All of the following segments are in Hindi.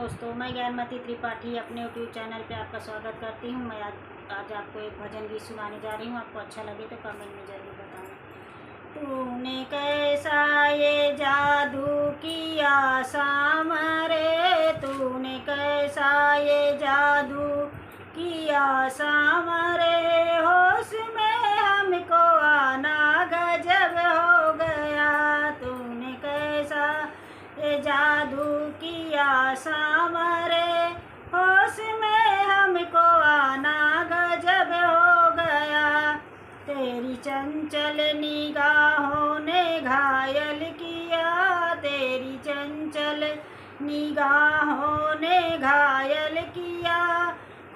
दोस्तों, मैं ज्ञानमती त्रिपाठी अपने यूट्यूब चैनल पे आपका स्वागत करती हूँ। मैं आज आपको एक भजन गीत सुनाने जा रही हूँ। आपको अच्छा लगे तो कमेंट में ज़रूर बताना। तूने कैसा ये जादू किया सामरे, तूने कैसा ये जादू किया सामरे, होश में हमको आना गजब हो गया। तूने कैसा ये जादू किया सामरे, होश में हमको आना गजब हो गया। तेरी चंचल निगाहों ने घायल किया, तेरी चंचल निगाहों ने घायल किया।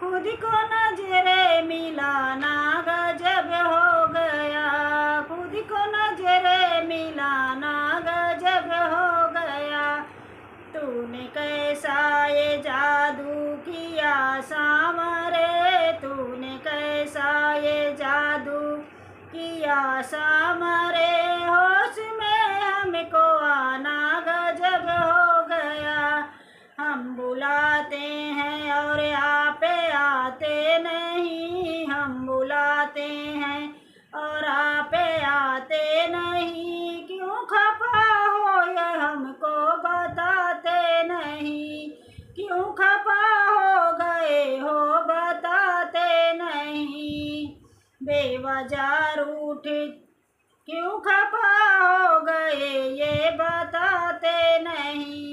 खुद को नजरे मिलाना गजब हो गया, खुद को नजरे मिलाना गजब हो गया। तूने कैसा ये जादू किया सामरे, तूने कैसा ये जादू किया सामरे, होश में हमको आना गजब हो गया। हम बुलाते हैं और आप आते नहीं, हम बुलाते हैं और आप आते नहीं। क्यों खफा हो ये हमको बताते नहीं, क्यों खफा हो गए हो बताते नहीं। बेवजह रूठ क्यों खफा हो गए ये बताते नहीं।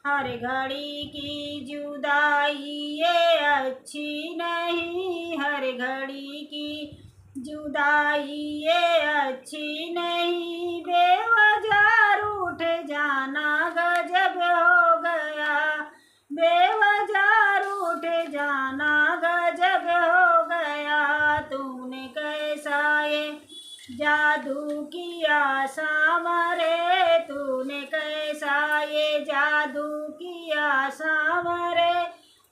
हर घड़ी की जुदाई ये अच्छी नहीं, हर घड़ी की जुदाई ये अच्छी नहीं। बेवजह रूठ जाना गजब हो गया, बेवजह रूठ जाना गजब हो गया। तूने कैसा ये जादू किया सामरे, तूने कैसा ये जादू किया सामरे,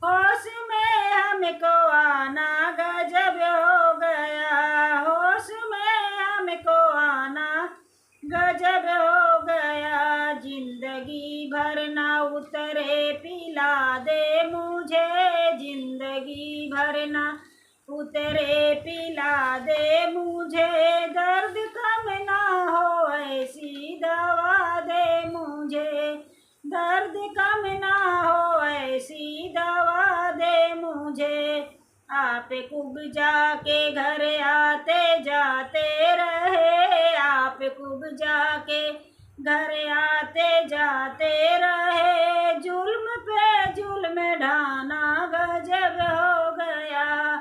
होश में हमको आना गजब हो गया, होश में हमको आना गजब हो गया। जिंदगी भर ना उतरे पिला दे मुझे, जिंदगी भर ना उतरे पिला दे मुझे। दर्द कम ना हो ऐसी दवा दे मुझे, दर्द कम ना हो ऐसी दवा दे मुझे। आप कुब्जा के घर आते जाते रहे, आप कुब्जा के घर आते जाते रहे। जुल्म पे जुल्म ढाना गजब हो गया,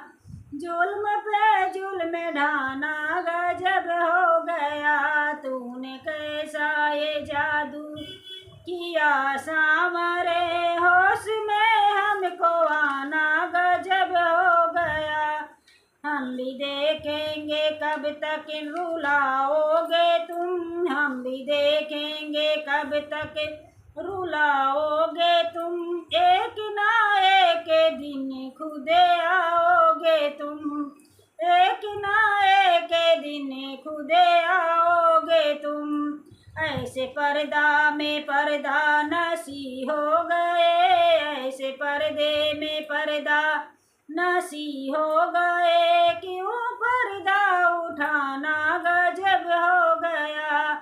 जुल्म पे जुल्म ढाना गजब हो गया। तूने कैसा ये जादू किया सामरे, होश में हमको आना गजब हो गया। हम भी देखेंगे कब तक रुलाओगे तुम, हम भी देखेंगे कब तक रुलाओगे तुम। एक ना एक दिन खुद आओगे तुम, एक ना एक दिन खुद आओगे तुम। ऐसे पर्दा में पर्दा नसी हो गए, ऐसे पर्दे में पर्दा नसी हो गए। क्यों पर्दा उठाना गजब हो गया,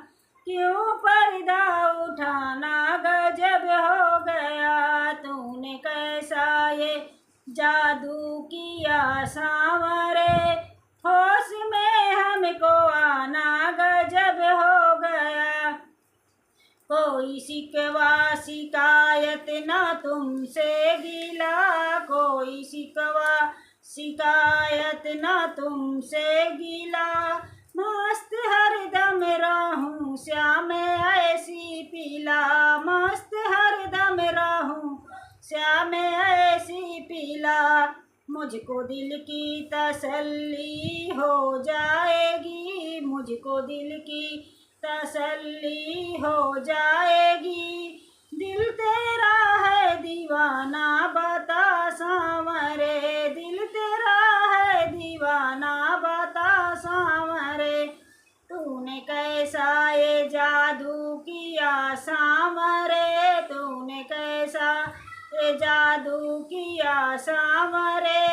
क्यों पर्दा उठाना गजब हो गया। तूने कैसा ये जादू किया सामरे, होश में हमको आना गजब हो गया। कोई शिकवा शिकायत ना तुमसे गिला, कोई शिकवा शिकायत ना तुमसे गिला। मस्त हरदम रहूं श्याम ऐसी पीला, मस्त हरदम रहूं श्याम ऐसी पीला। मुझको दिल की तसल्ली हो जाएगी, मुझको दिल की तसल्ली हो जाएगी। दिल तेरा है दीवाना बता सांवरे, दिल तेरा है दीवाना बता सांवरे। तूने कैसा ये जादू किया सांवरे, तूने कैसा जादू किया सामरे